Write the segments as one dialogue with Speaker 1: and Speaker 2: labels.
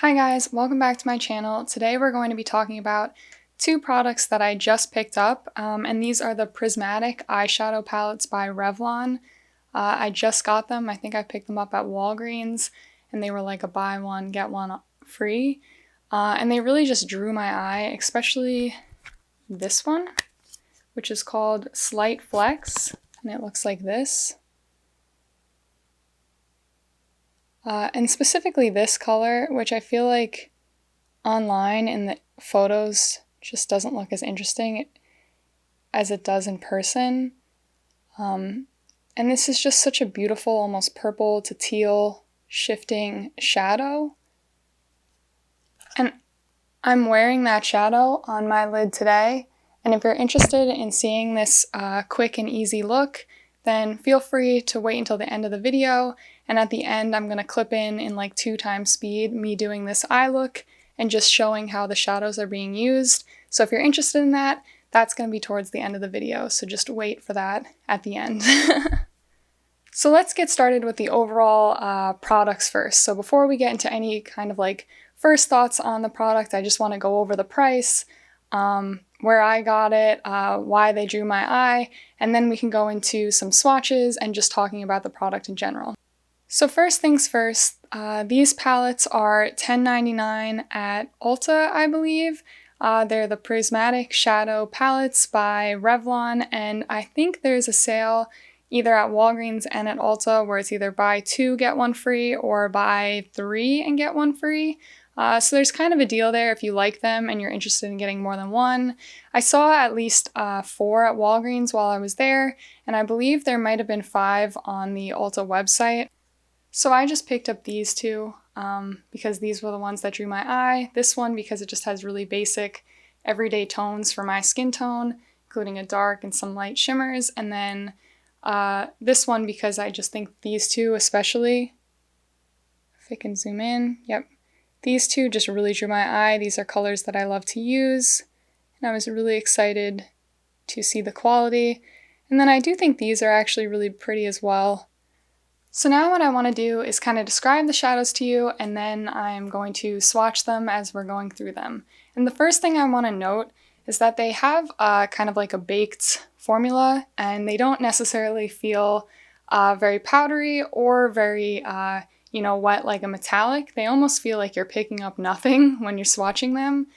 Speaker 1: Hi guys, welcome back to my channel. Today we're going to be talking about two products that I just picked up, and these are the Prismatic Eyeshadow Palettes by Revlon. I just got them. I think I picked them up at Walgreens, and they were like a buy one, get one free. And they really just drew my eye, especially this one, which is called Slight Flex, and it looks like this. And specifically this color, which I feel like online in the photos just doesn't look as interesting as it does in person. And this is just such a beautiful, almost purple to teal shifting shadow. And I'm wearing that shadow on my lid today. And if you're interested in seeing this quick and easy look, then feel free to wait until the end of the video. And at the end, I'm going to clip in like 2x speed me doing this eye look and just showing how the shadows are being used. So if you're interested in that, that's going to be towards the end of the video. So just wait for that at the end. So let's get started with the overall products first. So before we get into any kind of like first thoughts on the product, I just want to go over the price, where I got it, why they drew my eye, and then we can go into some swatches and just talking about the product in general. So first things first, these palettes are $10.99 at Ulta, I believe. They're the Prismatic Shadow Palettes by Revlon, and I think there's a sale either at Walgreens and at Ulta where it's either buy 2 get 1 free or buy 3 and get 1 free. So there's kind of a deal there if you like them and you're interested in getting more than one. I saw at least 4 at Walgreens while I was there, and I believe there might have been 5 on the Ulta website. So I just picked up these two because these were the ones that drew my eye. This one because it just has really basic everyday tones for my skin tone, including a dark and some light shimmers. And then this one because I just think these two especially, if I can zoom in, yep. These two just really drew my eye. These are colors that I love to use, and I was really excited to see the quality. And then I do think these are actually really pretty as well. So now what I want to do is kind of describe the shadows to you, and then I'm going to swatch them as we're going through them. And the first thing I want to note is that they have kind of like a baked formula, and they don't necessarily feel very powdery or very wet like a metallic. They almost feel like you're picking up nothing when you're swatching them.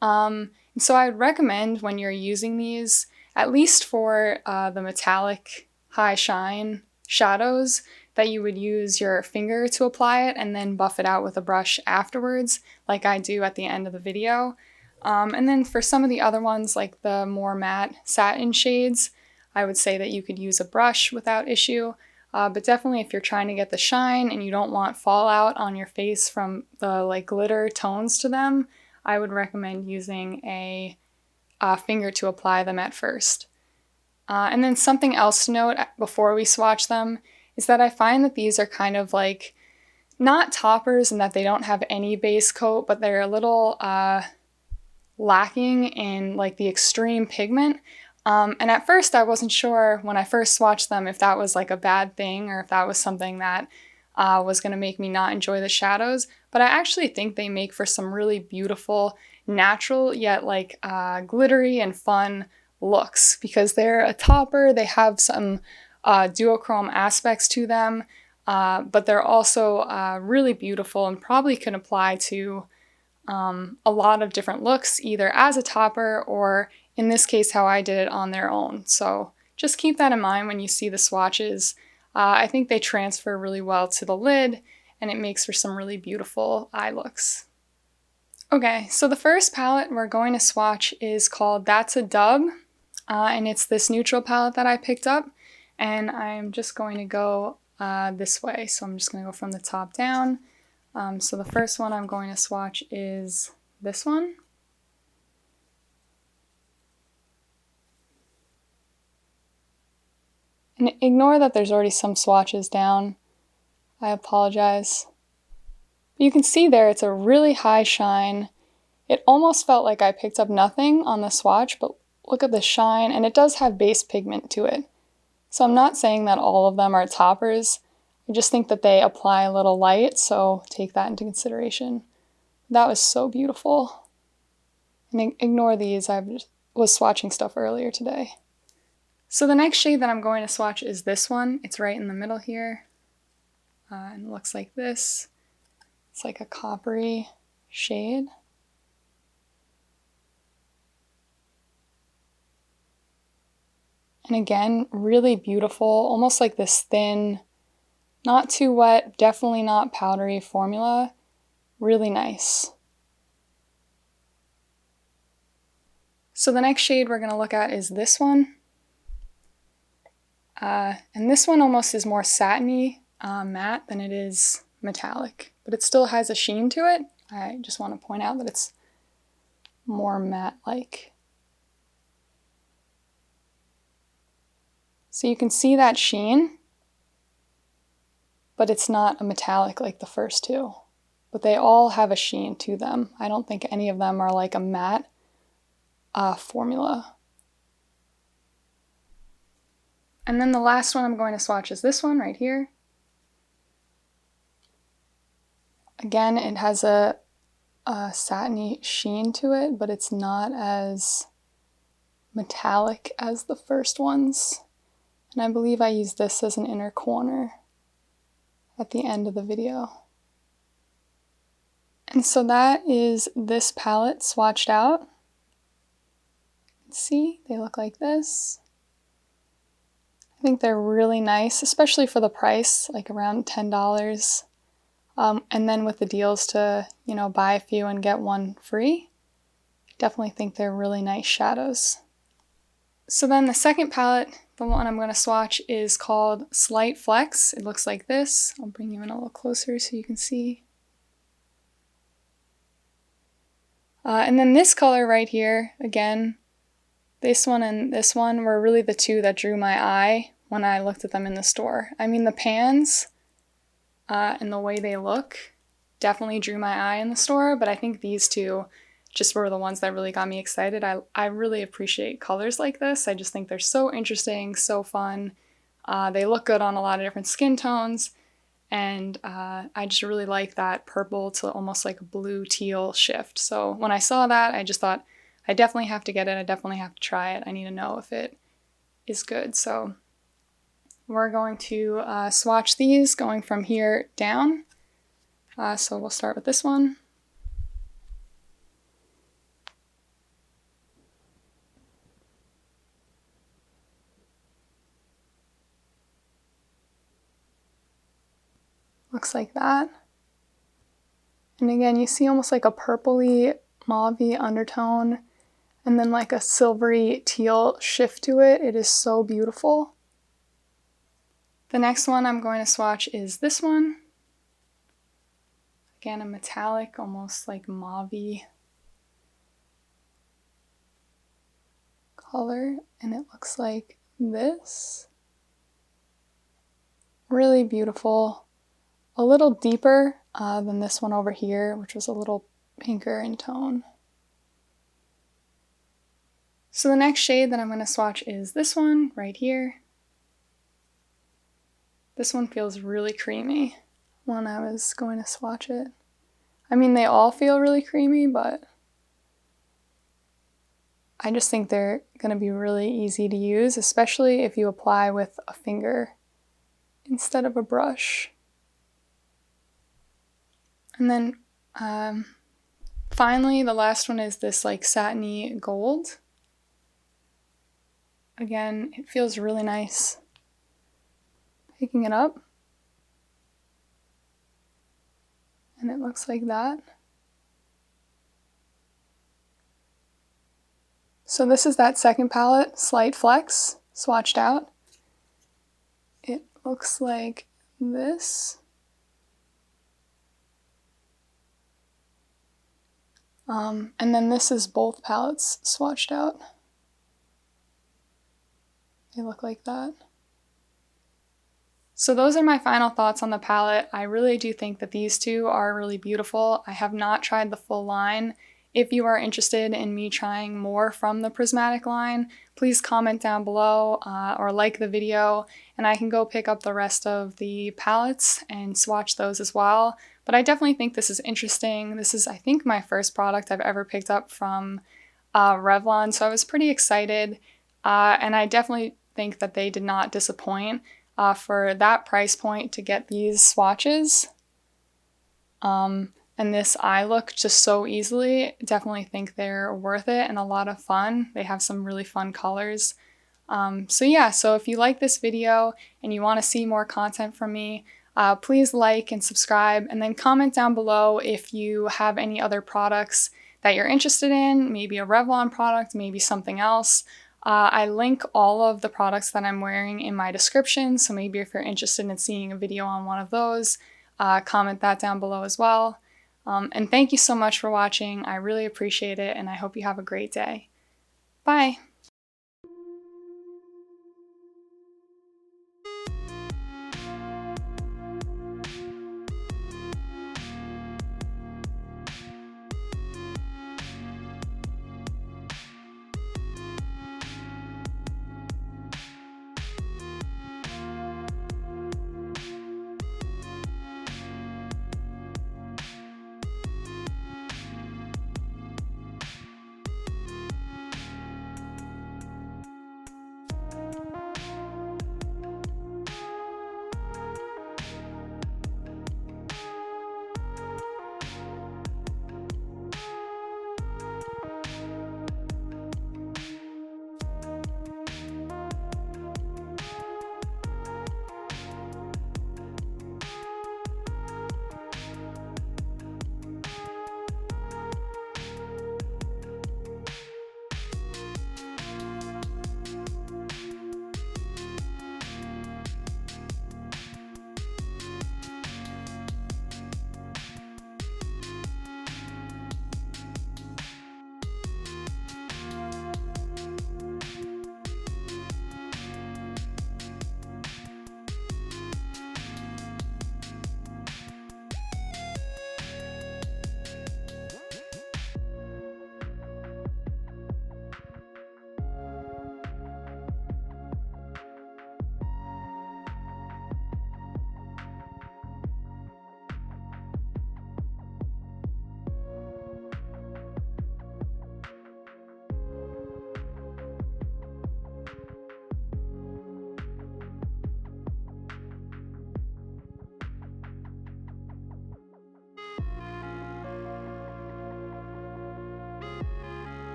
Speaker 1: And so I would recommend when you're using these, at least for the metallic high shine shadows, that you would use your finger to apply it and then buff it out with a brush afterwards, like I do at the end of the video. And then for some of the other ones, like the more matte satin shades, I would say that you could use a brush without issue. But definitely if you're trying to get the shine and you don't want fallout on your face from the like glitter tones to them, I would recommend using a finger to apply them at first. And then something else to note before we swatch them is that I find that these are kind of like not toppers in that they don't have any base coat, but they're a little lacking in like the extreme pigment. And at first I wasn't sure when I first swatched them if that was like a bad thing or if that was something that was going to make me not enjoy the shadows. But I actually think they make for some really beautiful, natural, yet like glittery and fun looks because they're a topper. They have some duochrome aspects to them, but they're also really beautiful and probably can apply to a lot of different looks, either as a topper or in this case how I did it on their own. So just keep that in mind when you see the swatches. I think they transfer really well to the lid and it makes for some really beautiful eye looks. Okay, so the first palette we're going to swatch is called That's a Dub, and it's this neutral palette that I picked up. And I'm just going to go this way. So I'm just going to go from the top down. So the first one I'm going to swatch is this one. And ignore that there's already some swatches down. I apologize. You can see there it's a really high shine. It almost felt like I picked up nothing on the swatch, but look at the shine, and it does have base pigment to it. So I'm not saying that all of them are toppers. I just think that they apply a little light, so take that into consideration. That was so beautiful. And ignore these, I was swatching stuff earlier today. So the next shade that I'm going to swatch is this one. It's right in the middle here. And it looks like this. It's like a coppery shade. And again, really beautiful, almost like this thin, not too wet, definitely not powdery formula. Really nice. So the next shade we're going to look at is this one. And this one almost is more satiny, matte than it is metallic, but it still has a sheen to it. I just want to point out that it's more matte-like. So you can see that sheen, but it's not a metallic like the first two. But they all have a sheen to them. I don't think any of them are like a matte formula. And then the last one I'm going to swatch is this one right here. Again, it has a satiny sheen to it, but it's not as metallic as the first ones. And I believe I used this as an inner corner at the end of the video. And so that is this palette swatched out. See, they look like this. I think they're really nice, especially for the price, like around $10. And then with the deals to, you know, buy a few and get one free, I definitely think they're really nice shadows. So then the second palette, the one I'm going to swatch, is called Slight Flex. It looks like this. I'll bring you in a little closer so you can see. And then this color right here, again, this one and this one were really the two that drew my eye when I looked at them in the store. I mean, the pans and the way they look definitely drew my eye in the store, but I think these two just were the ones that really got me excited. I really appreciate colors like this. I just think they're so interesting, so fun. They look good on a lot of different skin tones, and I just really like that purple to almost like a blue teal shift. So when I saw that, I just thought, I definitely have to get it. I definitely have to try it. I need to know if it is good. So we're going to swatch these going from here down. So we'll start with this one. Looks like that. And again, you see almost like a purpley, mauvey undertone, and then like a silvery teal shift to it. It is so beautiful. The next one I'm going to swatch is this one. Again, a metallic, almost like mauvey color, and it looks like this. Really beautiful. A little deeper than this one over here, which was a little pinker in tone. So the next shade that I'm going to swatch is this one right here. This one feels really creamy when I was going to swatch it. I mean, they all feel really creamy, but I just think they're going to be really easy to use, especially if you apply with a finger instead of a brush. And then finally, the last one is this like satiny gold. Again, it feels really nice picking it up. And it looks like that. So this is that second palette, Slight Flex, swatched out. It looks like this. And then this is both palettes swatched out. They look like that. So those are my final thoughts on the palette. I really do think that these two are really beautiful. I have not tried the full line. If you are interested in me trying more from the Prismatic line, please comment down below or like the video, and I can go pick up the rest of the palettes and swatch those as well. But I definitely think this is interesting. This is, I think, my first product I've ever picked up from Revlon, so I was pretty excited. And I definitely think that they did not disappoint for that price point to get these swatches. And this eye look just so easily. Definitely think they're worth it and a lot of fun. They have some really fun colors. So yeah, so if you like this video and you want to see more content from me, please like and subscribe, and then comment down below if you have any other products that you're interested in, maybe a Revlon product, maybe something else. I link all of the products that I'm wearing in my description, so maybe if you're interested in seeing a video on one of those, comment that down below as well. And thank you so much for watching. I really appreciate it, and I hope you have a great day. Bye!